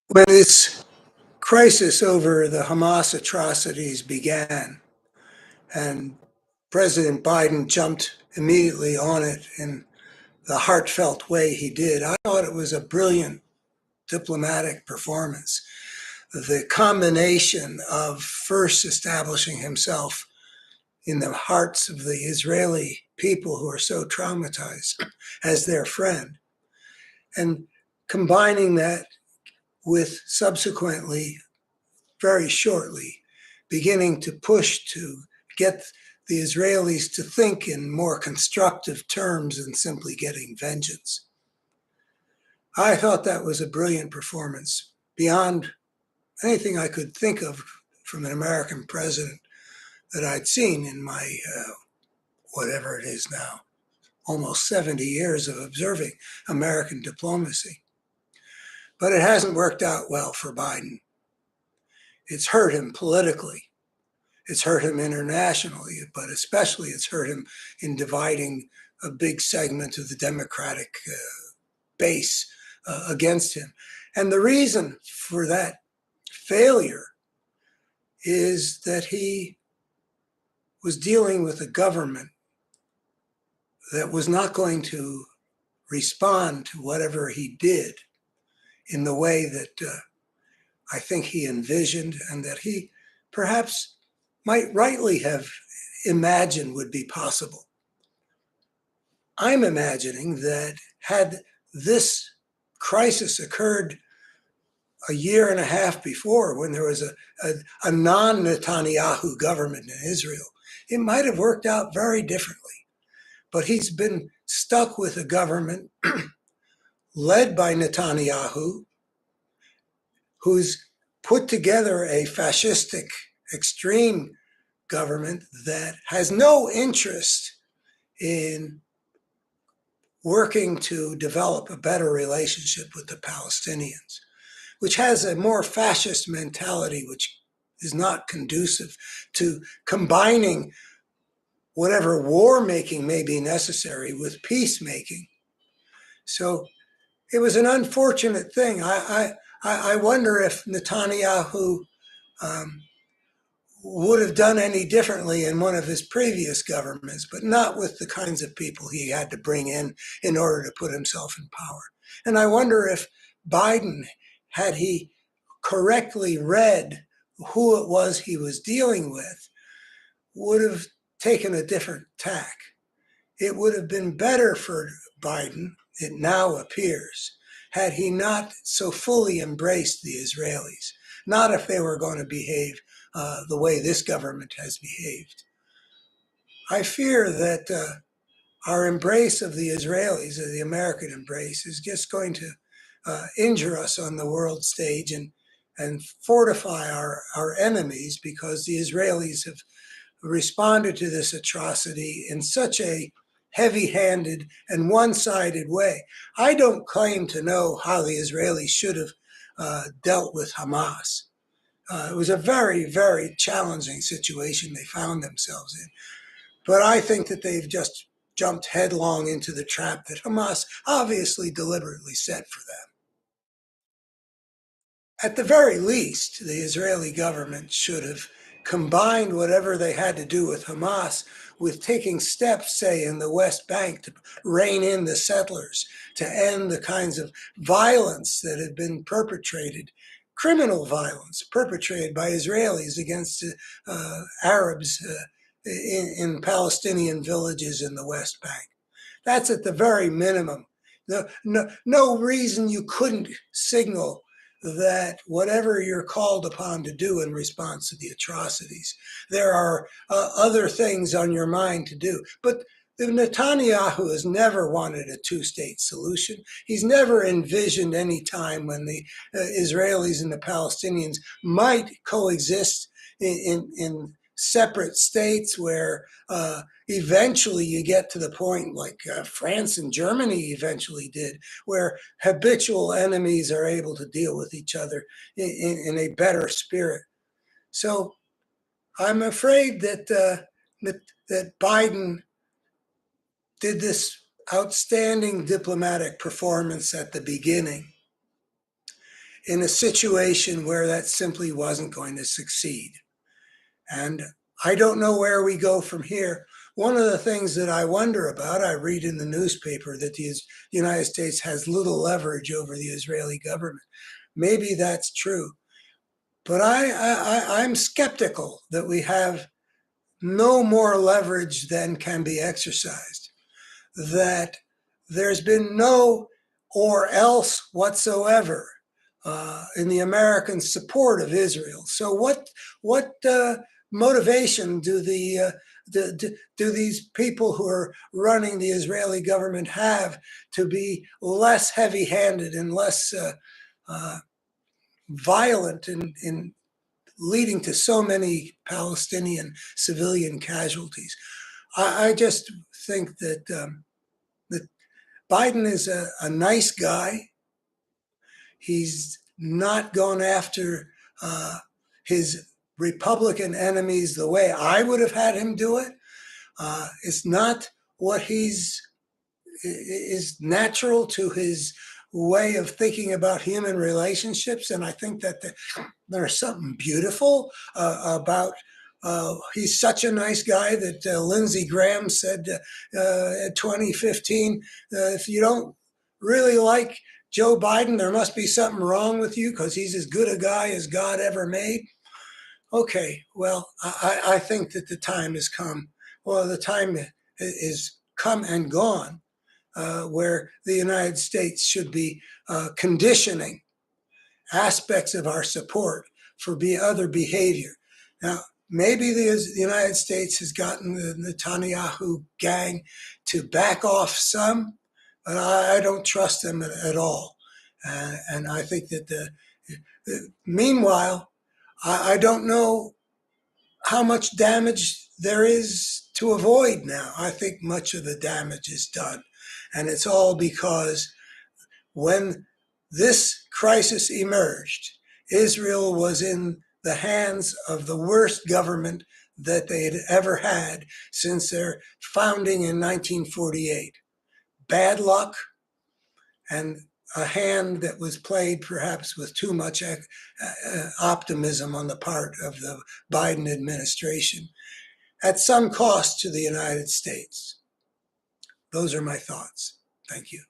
When this crisis over the Hamas atrocities began and President Biden jumped immediately on it in the heartfelt way he did, I thought it was a brilliant diplomatic performance. The combination of first establishing himself in the hearts of the Israeli people who are so traumatized as their friend, and combining that with subsequently very shortly, beginning to push to get the Israelis to think in more constructive terms than simply getting vengeance. I thought that was a brilliant performance, beyond anything I could think of from an American president that I'd seen in my, whatever it is now, almost 70 years of observing American diplomacy. But it hasn't worked out well for Biden. It's hurt him politically. It's hurt him internationally, but especially it's hurt him in dividing a big segment of the Democratic base against him. And the reason for that failure is that he was dealing with a government that was not going to respond to whatever he did in the way that I think he envisioned and that he perhaps might rightly have imagined would be possible. I'm imagining that had this crisis occurred a year and a half before, when there was a non-Netanyahu government in Israel, it might have worked out very differently. But he's been stuck with a government led by Netanyahu, who's put together a fascistic, extreme government that has no interest in working to develop a better relationship with the Palestinians, which has a more fascist mentality, which is not conducive to combining whatever war making may be necessary with peacemaking. So it was an unfortunate thing. I wonder if Netanyahu would have done any differently in one of his previous governments, but not with the kinds of people he had to bring in order to put himself in power. And I wonder if Biden, had he correctly read who it was he was dealing with, would have taken a different tack. It would have been better for Biden, it now appears, had he not so fully embraced the Israelis, not if they were going to behave the way this government has behaved. I fear that our embrace of the Israelis, or the American embrace, is just going to injure us on the world stage and fortify our enemies, because the Israelis have responded to this atrocity in such a heavy-handed and one-sided way. I don't claim to know how the Israelis should have dealt with Hamas. It was a very, very challenging situation they found themselves in. But I think that they've just jumped headlong into the trap that Hamas obviously deliberately set for them. At the very least, the Israeli government should have combined whatever they had to do with Hamas with taking steps, say, in the West Bank to rein in the settlers, to end the kinds of violence that had been perpetrated, criminal violence perpetrated by Israelis against Arabs in Palestinian villages in the West Bank. That's at the very minimum. No reason you couldn't signal that whatever you're called upon to do in response to the atrocities, there are other things on your mind to do. But Netanyahu has never wanted a two-state solution. He's never envisioned any time when the Israelis and the Palestinians might coexist in separate states where eventually you get to the point like France and Germany eventually did, where habitual enemies are able to deal with each other in a better spirit. So I'm afraid that Biden did this outstanding diplomatic performance at the beginning in a situation where that simply wasn't going to succeed. And I don't know where we go from here. One of the things that I wonder about, I read in the newspaper that the United States has little leverage over the Israeli government. Maybe that's true. But I'm skeptical that we have no more leverage than can be exercised, that there's been no or else whatsoever in the American support of Israel. So what motivation do do these people who are running the Israeli government have to be less heavy-handed and less violent in leading to so many Palestinian civilian casualties? I just think that Biden is a nice guy. He's not gone after his Republican enemies the way I would have had him do it. It's not what is natural to his way of thinking about human relationships. And I think that there's something beautiful about he's such a nice guy that Lindsey Graham said in 2015, if you don't really like Joe Biden, there must be something wrong with you because he's as good a guy as God ever made. Okay, well, I think that the time has come. Well, the time is come and gone where the United States should be conditioning aspects of our support for other behavior. Now, maybe the United States has gotten the Netanyahu gang to back off some, but I don't trust them at all. And I think that meanwhile, I don't know how much damage there is to avoid now. I think much of the damage is done. And it's all because when this crisis emerged, Israel was in the hands of the worst government that they had ever had since their founding in 1948. Bad luck and a hand that was played perhaps with too much optimism on the part of the Biden administration at some cost to the United States. Those are my thoughts. Thank you.